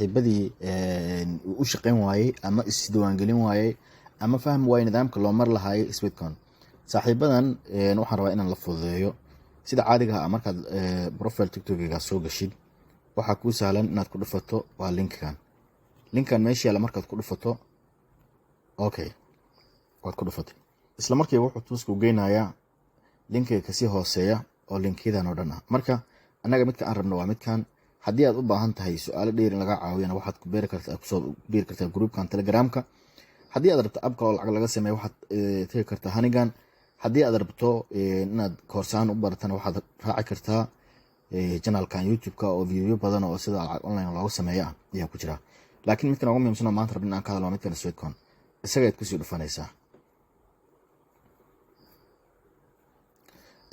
saaxiibadii u shaqayn waayey ama isdiiwaangelin waayey ama fahmi waayey nidaamka loo mar lahaayay Sweetcon. saaxiibadan waxaan rabaa inaan la fududeeyo. sida caadiga ah markaad profile TikTok-ga soo gashid waxaa kuu sahlan inaad ku dhufato waa linkan meesha yaala. markaad ku dhufato okay waad ku dhufatay, isla markiiba wuxuu tuusku geynayaa linkiga kasii hooseeya oo linkiyadan oo dhan ah. marka annaga midka aan rabno waa midkan. haddii aad u baahan tahay su'aalo dheer in laga caawiyana waxaad ku soo biiri kartaa groupkan Telegramka. haddii aad rabto abka oo lacag laga sameeyo waxaad tagi kartaa Hanigan. haddii aad rabto inaad koorsaan u baratana waxaad raaci kartaa channelkan YouTube-ka oo video badan oo sida lacag online looga sameeyo ayaa ku jira. laakiin midkan ugu muhiimsan oo maanta rabin aan ka hadlo midkan Sweetcon isaga aad kusii dhufanaysaa.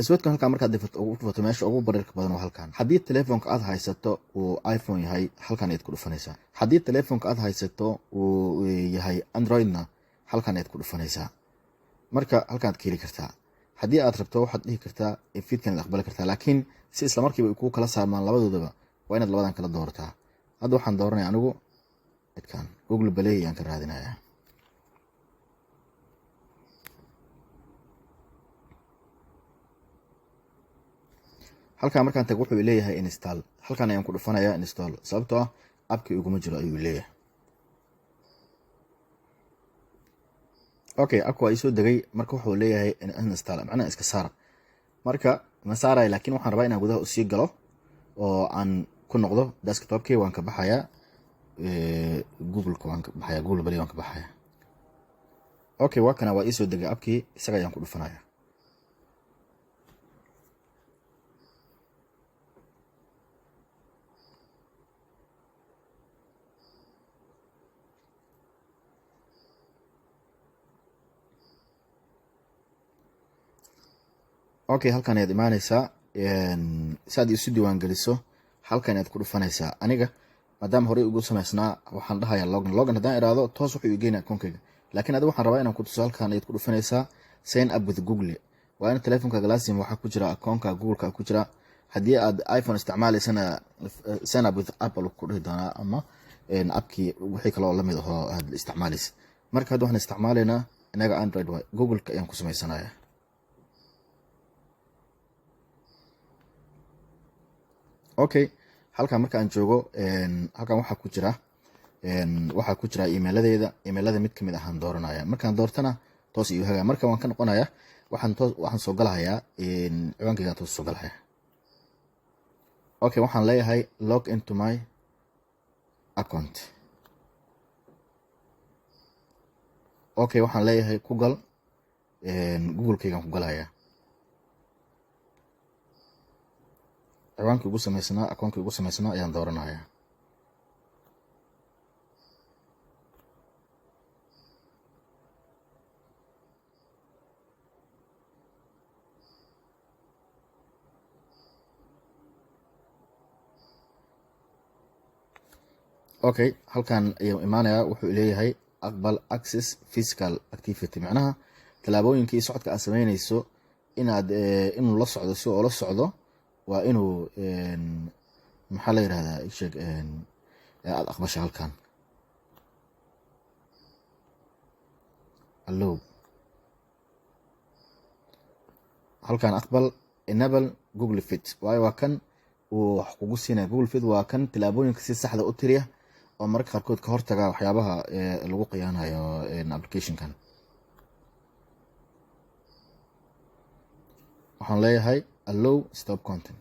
Sweetcon halkan markaad ugu dhufato meesha ugu bareerka badan waa halkan. haddii telefoonka aad haysato uu iPhone yahay halkan ayaad ku dhufanaysaa. haddii telefoonka aad haysato uu yahay Androidna halkan ayaad ku dhufanaysaa. marka halkaad ka heli kartaa. haddii aad rabto waxaad dhihi kartaa feedkan aqbali kartaa, laakiin si isla markiiba ay kuu kala saarmaan labadoodaba waa inaad labadan kala doorataa. hadda waxaan dooranaya anigu midkan Google Play ayaan ka raadinayaa. halkan markaan tago wuxuu leeyahay install. halkan ayaan ku dhufanayaa install sababtoo ah abkii uguma jiro ayuu leeyahay. okay abka waa isoo degay. marka wuxuu leeyahay install macnaha iska saar. marka ma saaray, laakiin waxaan rabaa inaan gudaha u sii galo oo aan ku noqdo desktopkii. waan ka baxayaa Google-ka, waan ka baxayaa Google Play, waan ka baxayaa. okay waa kana waa isoo degay abkii, isaga ayaan ku dhufanayaa. okay halkan ayaad imaanaysaa. si aad isu diiwaangeliso halkan ayaad ku dhufanaysaa. aniga maadaama horey ugu samaysnaa waxaan dhahayaa logan haddaan iraado toos wuxuu igeynaa akoonkayga. laakiin adiga waxaan rabaa inaan ku tuso. halkan ayaad ku dhufanaysaa sign up with Google. waa in telefonkaaga laasim waxaa ku jira akoonka Google-ka ku jira. haddii aad iPhone isticmaalaysana sign up with Apple ku dhihi doonaa ama abkii wixii kale oo lamid ahoo aad isticmaalaysa. marka hadda waxaan isticmaalaynaa inaga Android waa Google-ka ayaan ku samaysanayaa. okay halkan markaan joogo halkan waxaa ku jira emailada mid kamid ahaan dooranaya. markaan doortana toos iyo haga. marka waan ka noqonaya waxaan soo galahayaa ciwaankayga toos soo galahaya. okay waxaan leeyahay log into my account. okay waxaan leeyahay ku gal Google-kaygaan ku galaya. ciwaankii ugu samaysnaa akoonkii ugu samaysnaa ayaan dooranayaa. okay halkan ayuu imaanayaa. wuxuu leeyahay aqbal access physical activity, macnaha tallaabooyinkii socodka aad samaynayso inaad inuu la socdo. si oo la socdo waa inuu maxaa la yiraahdaa sheeg aad aqbasho. halkan allow, halkan aqbal enable Google Fit. waayo waa kan uu wax kugu siinaya. Google Fit waa kan tallaabooyinka si saxda u tiriya oo mararka qaarkood ka hortaga waxyaabaha lagu qiyaanayo application-kan. waxaan leeyahay allow stop content.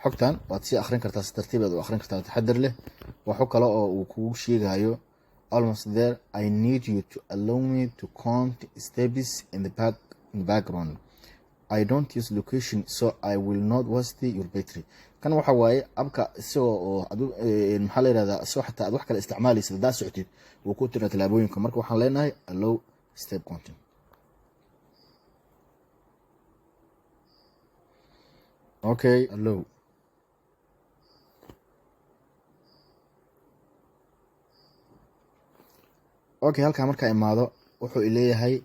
xogtan waad sii akhrin kartaa, si tartiib aad u akhrin kartaa, taxadar leh. waxo kale oo uu kugu sheegayo almost there, I need you to allow me to count steps in the background. I don't use location so I will not waste your battery. kan waxa waaye abka isagoo oo maxaa la yiraahdaa soo xataa aad wax kale isticmaalaysid hadaa socotid wuu ku tira tallaabooyinka. marka waxaan leenahay allow step content. okay allow. okay halkan markaa imaado wuxuu leeyahay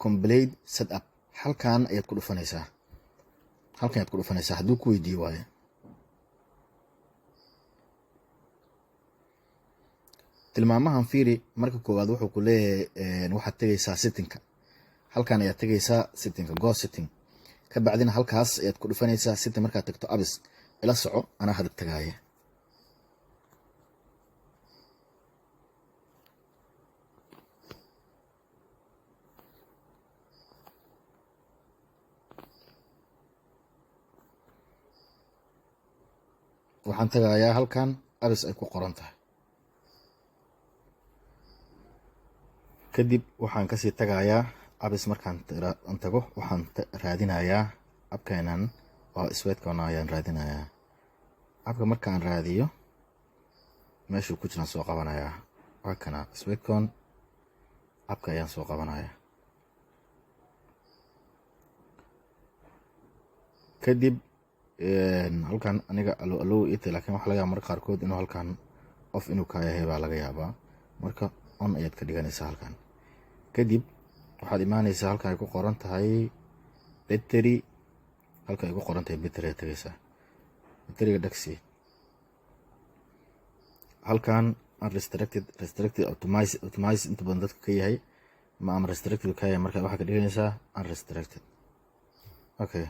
complete setup. halkan ayaad ku dhufanaysaa. hadduu ku weydiiyo waaye tilmaamahan fiiri marka koowaad wuxuu ku leeyahay waxaad tegaysaa settingka, halkan ayaad tegaysaa settingka go setting, ka bacdina halkaas ayaad ku dhufanaysaa setting. markaad tagto abis ila soco anaa hadda tagaaya. waxaan tagayaa halkan abis ay ku qoran tahay. kadib waxaan kasii tagayaa abis. markaan tago waxaan raadinayaa abkeenan oo sweatcon ayaan raadinayaa. abka markaan raadiyo meeshuu ku jiraan soo qabanayaa. waa kana sweatcon, abka ayaan soo qabanayaa. kadib halkan aniga alow ita, laakiin waxa laga yaabaa marka qaarkood inuu halkan off inuu ka yahay baa laga yaabaa. marka on ayaad ka dhiganaysaa halkan. kadib waxaad imaanaysaa halka ay ku qoran tahay battery. halka ay ku qoran tahay battery aad tagaysaa. batteriga dhagsi halkan unrestricted, restricted, optimize inta badan dadka ka yahay ma ama restricted ka yahay. marka waxaad ka dhiganaysaa unrestricted. okay,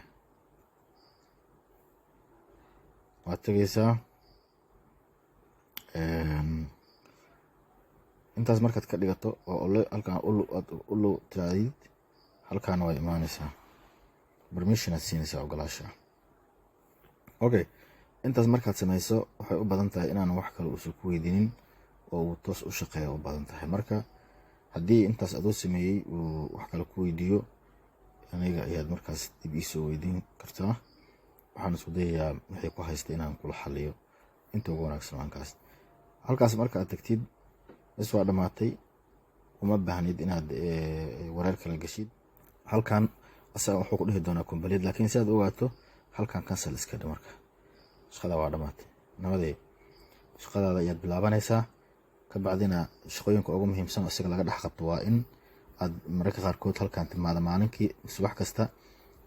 waad tagaysaa. intaas markaad ka dhigato oo halkan ulu tiraadid, halkan way imaanaysaa permission aad siinaysaa, ogolaasha. okay, intaas markaad samayso waxay u badan tahay inaan wax kale uusan ku weydiinin oo uu toos u shaqeeyo u badan tahay. marka haddii intaas adoo sameeyey uu wax kale ku weydiiyo, aniga ayaad markaas dib iisoo weydiin kartaa. waxaan isku dayayaa wixii ku haysta inaan kula xaliyo inta ugu wanaagsan aankaas. halkaas marka aad tagtid bas waa dhamaatay, uma baahnid inaad wareer kala gashid. halkan asaga wuxuu ku dhihi doonaa complete, laakiin si aad ogaato halkan cancel iska dhig. marka shaqada waa dhamaatay, nabadee shaqadaada ayaad bilaabanaysaa. ka bacdina shaqooyinka ugu muhiimsan oo isaga laga dhex qabto waa in aad mararka qaarkood halkan timaado maalinkii subax kasta.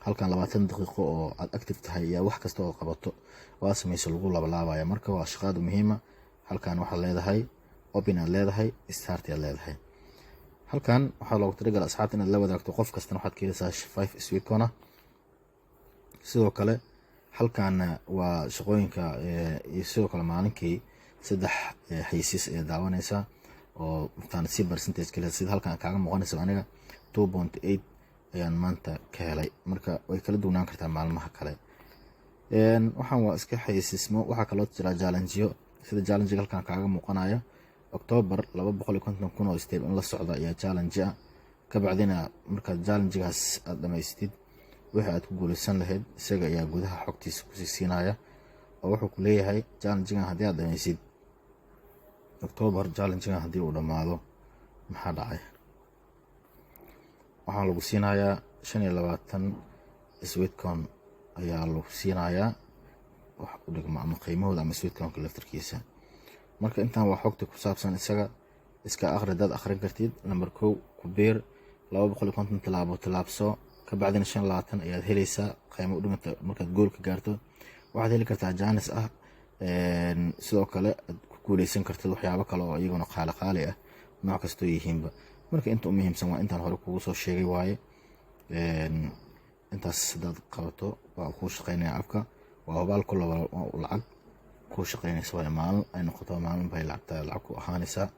halkan 20 daqiiqo oo aad active tahay ayaa wax kasta oo qabato waa samayso lagu laabaya. marka waa shaqada muhiima. halkan waxaad leedahay open, aad leedahay start, aad leedahay. halkan waxaa loogu talagalay asxaabta inaad la wadaagto. qof kastana waxaad ka helaysaa 5 sweatcon. sidoo kale halkan waa shaqooyinka iyo sidoo kale maalinkii 3 xayisiis ee daawanaysaa oo intaan si percentage kale sida halkan kaaga muuqanaysa. aniga 2.8 ayaan maanta ka helay. marka way kala duwanaan kartaa maalmaha kale. waxaan waa iska xayisiismo. waxaa kaloo jira challengeyo sida challenge halkan kaaga muuqanaya October 250,000 oo step in la socda ayaa challenge ah. ka bacdina marka challenge-gaas aad dhamaystid waxa aad ku guuleysan lahayd isaga ayaa gudaha xogtiisa ku siinaya oo wuxuu ku leeyahay challenge-gan haddii aad dhamaysid October, challenge-gan haddii uu dhamaado maxaa dhacay. waxaa lagu siinayaa 25 sweatcon ayaa lagu siinayaa wax u dhigma ama qiimahooda ama sweatconka laftarkiisa. marka intaan waa xogta ku saabsan isaga iska akhri dad akhrin kartid. number 1 ku beer 250 tilaabso. ka bacdina 25 ayaad helaysaa qiimo u dhiganta. markaad gool ka gaarto waxaad heli kartaa jaanis ah. sidoo kale aad ku guuleysan kartid waxyaabo kale oo iyaguna qaali ah nooc kastoo yihiinba. marka inta u muhiimsan waa intaan hore kugu soo sheegay waaye. intaas hadaad qabato waa kuu shaqeynaya abka. waa hubaal ku lacag kuu shaqeynaysa waa maalin ay noqoto maalin bay lacag ku ahaanaysaa.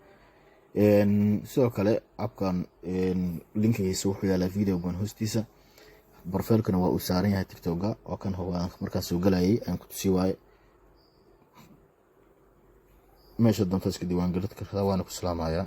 sidoo kale abkan linkigiisa wuxuu yaalaa videogan hoostiisa. profilkana waa uu saaran yahay tiktoka oo kan hawaan markaan soo galayay aan ku tusi waaye. meesha doonta iska diiwaan gelin kartaa. waana ku salaamayaa.